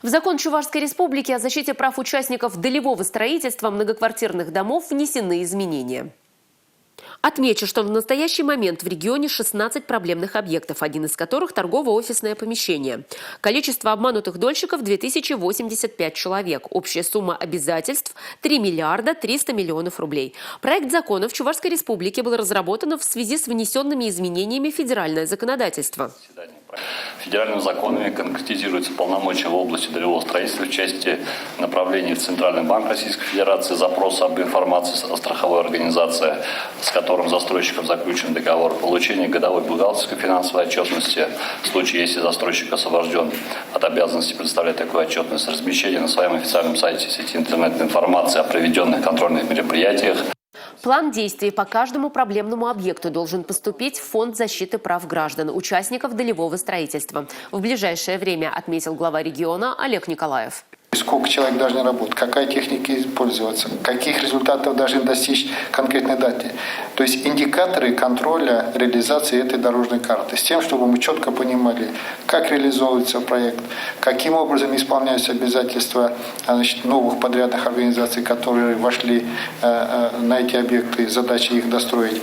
В закон Чувашской Республики о защите прав участников долевого строительства многоквартирных домов внесены изменения. Отмечу, что в настоящий момент в регионе 16 проблемных объектов, один из которых – торгово-офисное помещение. Количество обманутых дольщиков – 2085 человек. Общая сумма обязательств – 3 миллиарда 300 миллионов рублей. Проект закона в Чувашской Республике был разработан в связи с внесенными изменениями в федеральное законодательство. Федеральными законами конкретизируются полномочия в области долевого строительства в части направлений в Центральный банк Российской Федерации, запроса об информации о страховой организации, с которым застройщиком заключен договор, получение годовой бухгалтерской финансовой отчетности в случае, если застройщик освобожден от обязанности представлять такую отчетность, размещение на своем официальном сайте сети интернет информации о проведенных контрольных мероприятиях. План действий по каждому проблемному объекту должен поступить в Фонд защиты прав граждан, участников долевого строительства. В ближайшее время, отметил глава региона Олег Николаев. Сколько человек должны работать, какая техника использоваться, каких результатов должны достичь в конкретной дате. То есть индикаторы контроля реализации этой дорожной карты. С тем, чтобы мы четко понимали, как реализовывается проект, каким образом исполняются обязательства новых подрядных организаций, которые вошли на эти объекты, задача их достроить.